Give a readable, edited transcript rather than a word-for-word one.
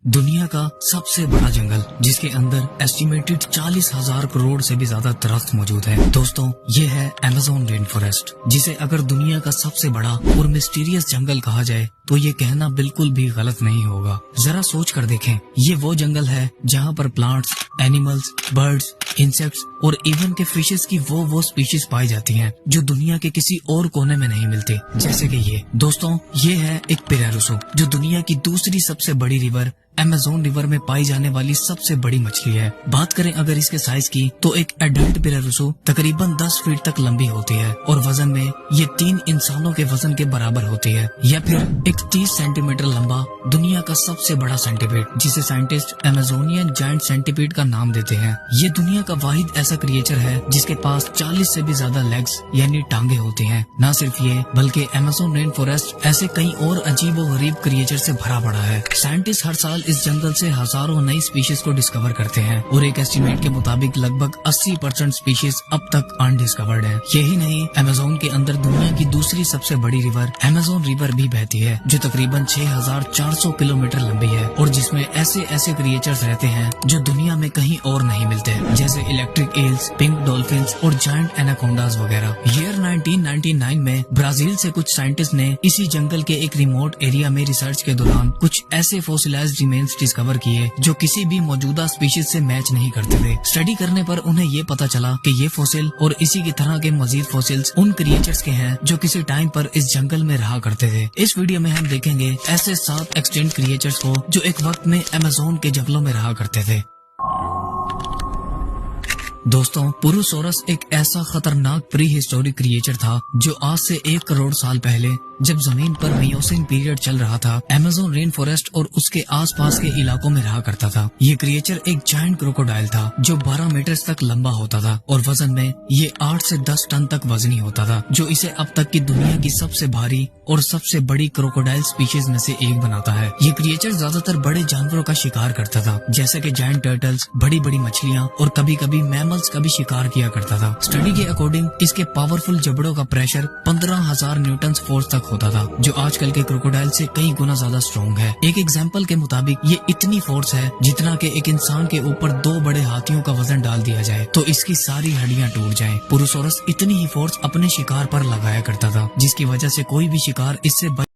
دنیا کا سب سے بڑا جنگل جس کے اندر ایسٹیمیٹڈ 40,000 کروڑ سے بھی زیادہ درخت موجود ہیں دوستوں، یہ ہے ایمیزون رین فارسٹ، جسے اگر دنیا کا سب سے بڑا اور مسٹیریس جنگل کہا جائے تو یہ کہنا بالکل بھی غلط نہیں ہوگا۔ ذرا سوچ کر دیکھیں، یہ وہ جنگل ہے جہاں پر پلانٹس، اینیملز، برڈز، انسیکٹس اور ایون کے فشز کی وہ سپیشیز پائی جاتی ہیں جو دنیا کے کسی اور کونے میں نہیں ملتے، جیسے کہ یہ دوستوں، یہ ہے ایک پیراروسو جو دنیا کی دوسری سب سے بڑی ریور ایمیزون ریور میں پائی جانے والی سب سے بڑی مچھلی ہے۔ بات کریں اگر اس کے سائز کی تو ایک ایڈلٹ پیراروسو تقریباً 10 فیٹ تک لمبی ہوتی ہے اور وزن میں یہ 3 انسانوں کے وزن کے برابر ہوتی ہے، یا پھر ایک 30 سینٹی میٹر لمبا دنیا کا سب سے بڑا سینٹیپیڈ جسے سائنٹسٹ ایمیزونین جائنٹ سینٹیپیڈ کا نام دیتے ہیں۔ یہ دنیا کا واحد ایسا کریچر ہے جس کے پاس 40 سے بھی زیادہ لیگز یعنی ٹانگیں ہوتی ہیں۔ نہ صرف یہ بلکہ ایمیزون رین فارسٹ ایسے کئی اور عجیب و غریب کریچر سے بھرا پڑا ہے۔ سائنٹسٹ ہر سال اس جنگل سے ہزاروں نئی سپیشیز کو ڈسکور کرتے ہیں اور ایک ایسٹیمیٹ کے مطابق لگ بھگ 80% سپیشیز اب تک انڈسکورڈ ہے۔ یہی نہیں، ایمیزون کے اندر دنیا کی دوسری سب سے بڑی ریور ایمیزون ریور بھی بہتی ہے جو تقریباً 6,400 کلومیٹر لمبی ہے اور جس میں ایسے کریچرز رہتے ہیں جو دنیا میں کہیں اور نہیں ملتے، جیسے الیکٹرک ایلز، پنک ڈولفنز اور جائنٹ ایناکونڈاز وغیرہ۔ ایئر 1999 میں برازیل سے کچھ سائنٹسٹ نے اسی جنگل کے ایک ریموٹ ایریا میں ریسرچ کے دوران کچھ ایسے فوسیلائزڈ ریمینز ڈسکور کیے جو کسی بھی موجودہ سپیشیز سے میچ نہیں کرتے تھے۔ اسٹڈی کرنے پر انہیں یہ پتا چلا کہ یہ فوسل اور اسی کی طرح کے مزید فوسلز ان کریچرز کے ہیں جو کسی ٹائم پر اس جنگل میں رہا کرتے تھے۔ اس ویڈیو میں ہم دیکھیں گے ایسے 7 ایکسٹنٹ کریچرز کو جو ایک وقت میں ایمیزون کے جنگلوں میں رہا کرتے تھے۔ دوستوں، پوروسورس ایک ایسا خطرناک پری ہسٹورک کریچر تھا جو آج سے 1 کروڑ سال پہلے جب زمین پر میوسین پیریڈ چل رہا تھا ایمیزون رین فارسٹ اور اس کے آس پاس کے علاقوں میں رہا کرتا تھا۔ یہ کریچر ایک جائنٹ کروکوڈائل تھا جو 12 میٹر تک لمبا ہوتا تھا اور وزن میں یہ 8 سے 10 ٹن تک وزنی ہوتا تھا، جو اسے اب تک کی دنیا کی سب سے بھاری اور سب سے بڑی کروکوڈائل سپیشیز میں سے ایک بناتا ہے۔ یہ کریچر زیادہ تر بڑے جانوروں کا شکار کرتا تھا، جیسے کہ جائنٹ ٹرٹلز، بڑی بڑی مچھلیاں اور کبھی کبھی میملز کا بھی شکار کیا کرتا تھا۔ اسٹڈی کے اکارڈنگ اس کے پاورفل جبڑوں کا پریشر 15,000 نیوٹنز فورس تک ہوتا تھا، جو آج کل کے کروکوڈائل سے کئی گنا زیادہ اسٹرانگ ہے۔ ایک ایگزامپل کے مطابق یہ اتنی فورس ہے جتنا کہ ایک انسان کے اوپر 2 بڑے ہاتھیوں کا وزن ڈال دیا جائے تو اس کی ساری ہڈیاں ٹوٹ جائیں۔ پوروسورس اتنی ہی فورس اپنے شکار پر لگایا کرتا تھا جس کی وجہ سے کوئی بھی شکار اس سے